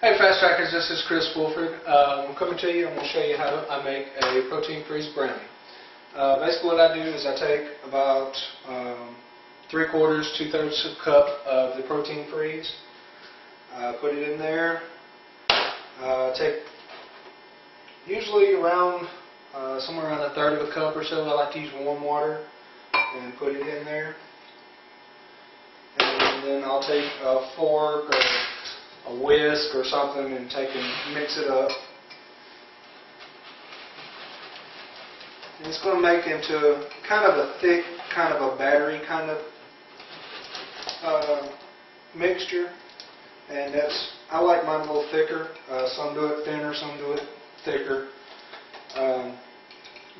Hey Fast Trackers, this is Chris Wolford. I'm coming to you. I'm going to show you how I make a protein freeze brownie. Basically what I do is I take about 3/4, 2/3 cup of the protein freeze, put it in there, take usually around somewhere around 1/3 of a cup or so. I like to use warm water and put it in there, and then I'll take a fork or a whisk or something and take and mix it up. And it's going to make into kind of a thick, kind of a battery kind of mixture. And I like mine a little thicker. Some do it thinner, some do it thicker.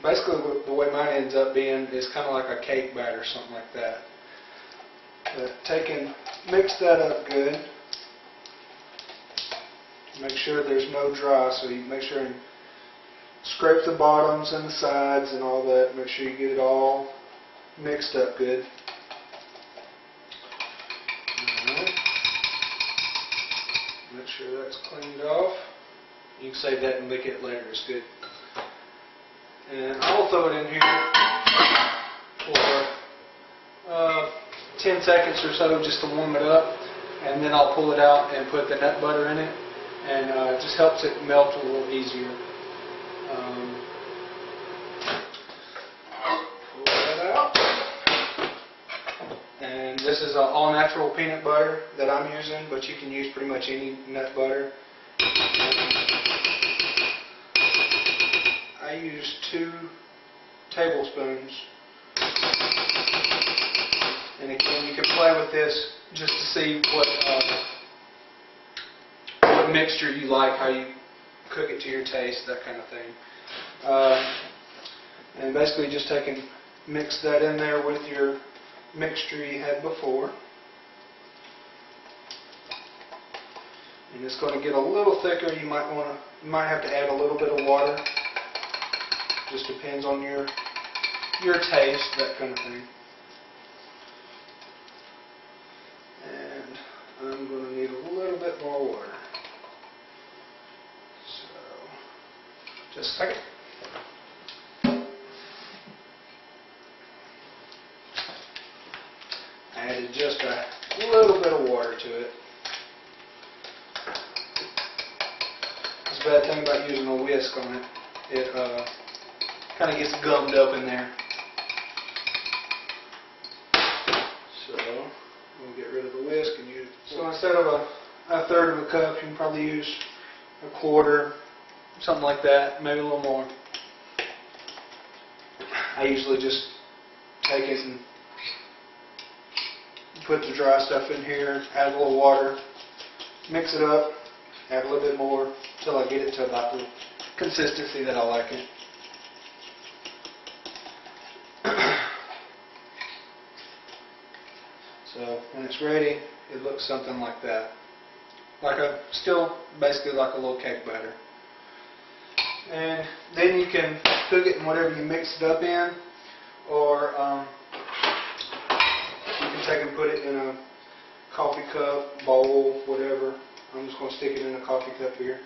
Basically, the way mine ends up being is kind of like a cake batter, something like that. But mix that up good. Make sure there's no dry, so you make sure and scrape the bottoms and the sides and all that. Make sure you get it all mixed up good. Alright. Make sure that's cleaned off. You can save that and lick it later. It's good. And I'll throw it in here for 10 seconds or so just to warm it up. And then I'll pull it out and put the nut butter in it. And it just helps it melt a little easier. Pull that out. And this is all natural peanut butter that I'm using, but you can use pretty much any nut butter. I use 2 tablespoons. And again, you can play with this just to see what mixture you like, how you cook it to your taste, that kind of thing. And basically just mix that in there with your mixture you had before. And it's going to get a little thicker. You might have to add a little bit of water. Just depends on your taste, that kind of thing. And I'm going to need a little bit more water. Just a second. I added just a little bit of water to it. That's the bad thing about using a whisk on it. It kind of gets gummed up in there. So we'll get rid of the whisk and use it. So instead of a 1/3 of a cup, you can probably use a 1/4. Something like that, maybe a little more. I usually just take it and put the dry stuff in here, add a little water, mix it up, add a little bit more until I get it to about the consistency that I like it. So when it's ready, it looks something like that. Still basically like a little cake batter. And then you can cook it in whatever you mix it up in, or you can take and put it in a coffee cup, bowl, whatever. I'm just going to stick it in a coffee cup here.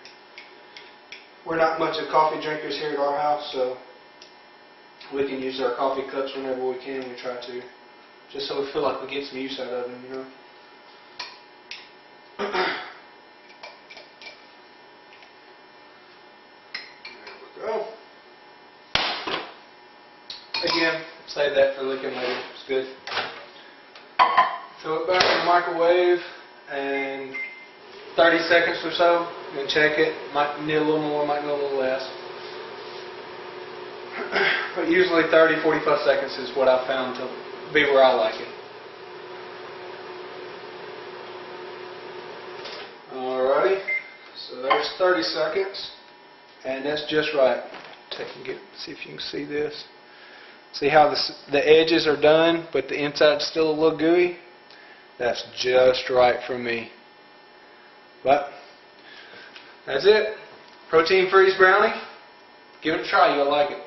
We're not much of coffee drinkers here at our house, so we can use our coffee cups whenever we can. We try to, just so we feel like we get some use out of them, you know. Again, save that for licking later. It's good. Throw it back in the microwave and 30 seconds or so, and check it. Might need a little more, might need a little less. But usually 30-45 seconds is what I've found to be where I like it. Alrighty, so there's 30 seconds, and that's just right. See if you can see this. See how the edges are done, but the inside's still a little gooey? That's just right for me. But that's it. Protein freeze brownie. Give it a try. You'll like it.